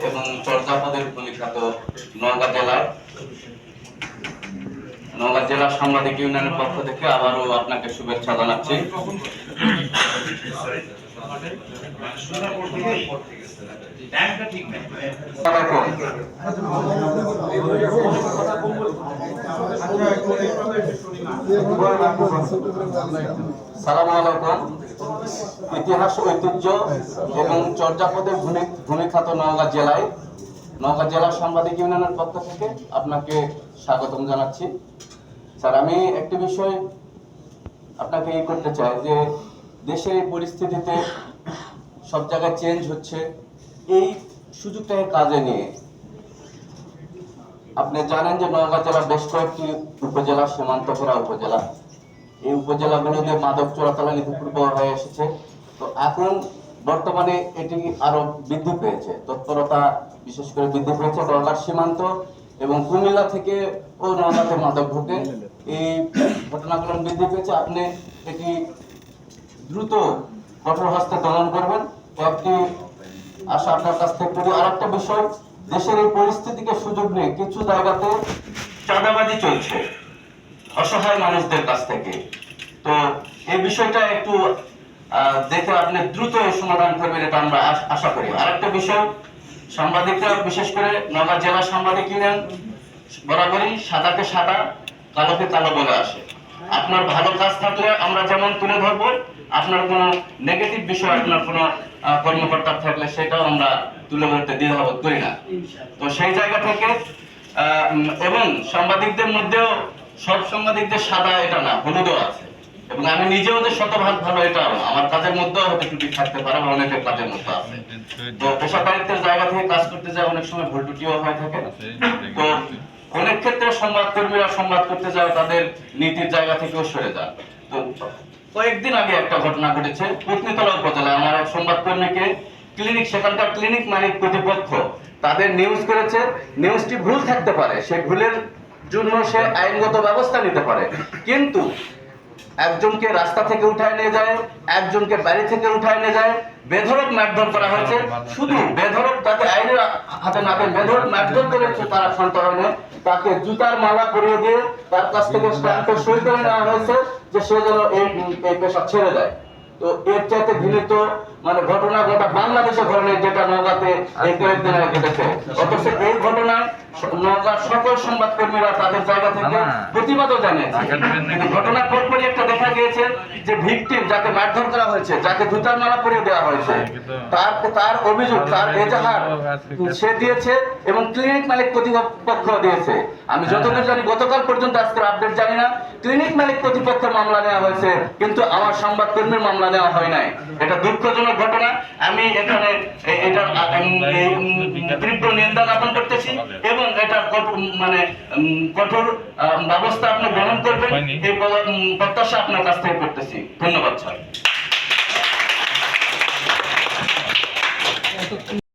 এবং চর্যাপদের ভূমিখ্যাত নওগাঁ জেলা সাংবাদিক ইউনিয়নের পক্ষ থেকে আবারও আপনাকে শুভেচ্ছা জানাচ্ছি। সালাম আলাইকুম। ইতিহাস, ঐতিহ্য এবং চর্যাপদের ভূমিখ্যাত নওগাঁ জেলা সাংবাদিক ইউনিয়নের পক্ষ থেকে আপনাকে স্বাগতম জানাচ্ছি। স্যার, আমি একটি বিষয় আপনাকে করতে চাই যে দেশের এই পরিস্থিতিতে সব জায়গায় চেঞ্জ হচ্ছে, এই সুযোগটাকে কাজে নিয়ে আপনি জানেন যে নওগাঁ জেলা বেশ কয়েকটি উপজেলা, সীমান্ত ঘেরা উপজেলা, এই উপজেলাগুলোতে মাদক চোরাচালানি পূর্ব হয়ে এসেছে। তো এখন বর্তমানে এটি আরো বৃদ্ধি পেয়েছে, তৎপরতা বিশেষ করে বৃদ্ধি পেয়েছে। নওগাঁর সীমান্ত এবং কুমিল্লা থেকে ও নওগাঁতে মাদক ঢোকে, এই ঘটনাগুলো বৃদ্ধি পেয়েছে। আপনি এটি দ্রুত কঠোর হস্তে দমন করবেন, একটি আশা আপনার কাছ থেকে করি। আর একটা বিষয়, দেশের এই পরিস্থিতিকে সুযোগ নিয়ে কিছু জায়গাতে চাঁদাবাজি চলছে অসহায় মানুষদের কাছ থেকে। তো এই বিষয়টা একটু দেখে আপনি দ্রুত সমাধান করবেন, এটা আমরা আশা করি। আর একটা বিষয়, সাংবাদিকরা বিশেষ করে নওগাঁ জেলা সাংবাদিক ইউনিয়ন বরাবরই সাদাকে সাদা, কালোকে কালো বলে আসে। আপনার ভালো কাজ থাকলে আমরা যেমন তুলে ধরবো, আপনার কোনো নেগেটিভ বিষয় আপনার কোনো কর্মকর্তা থাকলে সেটাও আমরা তুলে ধরতে দ্বিধাবোধ করি না। তো সেই জায়গা থেকে এবং সাংবাদিকদের মধ্যেও সব সাংবাদিকদের সাদা এটা না, হলুদও আছে। এবং আমি নিজেও যে শতভাগ ভালো এটা আমার কাজের মধ্যেও হয়তো ত্রুটি থাকতে পারে, বা অনেকের কাজের মধ্যে আছে। তো পেশাদারিত্বের জায়গা থেকে কাজ করতে যায় অনেক সময় ভুল ত্রুটিও হয়ে থাকে। তো অনেক ক্ষেত্রে সংবাদকর্মীরা সংবাদ করতে যায় তাদের নীতির জায়গা থেকেও সরে যায়। তো কয়েকদিন আগে একটা ঘটনা ঘটেছে পত্নীতলা উপজেলায়। আমার এক সংবাদকর্মীকে সেখানকার ক্লিনিক মালিক কর্তৃপক্ষ তাদের নিউজ করেছে, নিউজটি ভুল থাকতে পারে, সেই ভুলের জন্য সে আইনগত ব্যবস্থা নিতে পারে, কিন্তু একজনকে রাস্তা থেকে উঠায় নিয়ে যায়, একজনকে বাড়ি থেকে উঠায় নিয়ে যায়, বেধড়ক মারধর করা হয়েছে। শুধু বেধড়ক, তাকে আইনের হাতে না দেন, বেধড়ক মারধর করেছে তারা সন্তানে, তাকে জুতার মালা পরিয়ে দিয়ে তার কাছ থেকে স্ট্যাম্পে সই করে নেওয়া হয়েছে যে সে যেন এই পেশা ছেড়ে দেয়। তো এর চাইতে ঘৃণিত ঘটনা গোটা বাংলাদেশে ঘটনা, যেটা নওগাঁতে এই কয়েকদিন আগে ঘটেছে। অথচ এই ঘটনায় নওগাঁর সকল সংবাদকর্মীরা তাদের জায়গা থেকে প্রতিবাদও জানিয়েছে। কিন্তু ঘটনার পরপরই একটা দেখা গিয়েছে যে ভিকটিম, যাকে মারধর করা হয়েছে, যাকে জুতার মালা পরিয়ে দেওয়া হয়েছে, তার অভিযোগ, তার এজাহার সে দিয়েছে এবং ক্লিনিক মালিক কর্তৃপক্ষ দিয়েছে। আমি যতদূর জানি, গতকাল পর্যন্ত, আজকের আপডেট জানি না, ক্লিনিক মালিক কর্তৃপক্ষের মামলা নেওয়া হয়েছে, কিন্তু আমার সংবাদকর্মীর মামলা নেওয়া হয় নাই। এটা দুঃখজনক ঘটনা। আমি এখানে এটার তীব্র নিন্দা জ্ঞাপন করতেছি এবং এটা কঠোর ব্যবস্থা আপনি গ্রহণ করবেন, এই প্রত্যাশা আপনার কাছ থেকে করতেছি। ধন্যবাদ স্যার।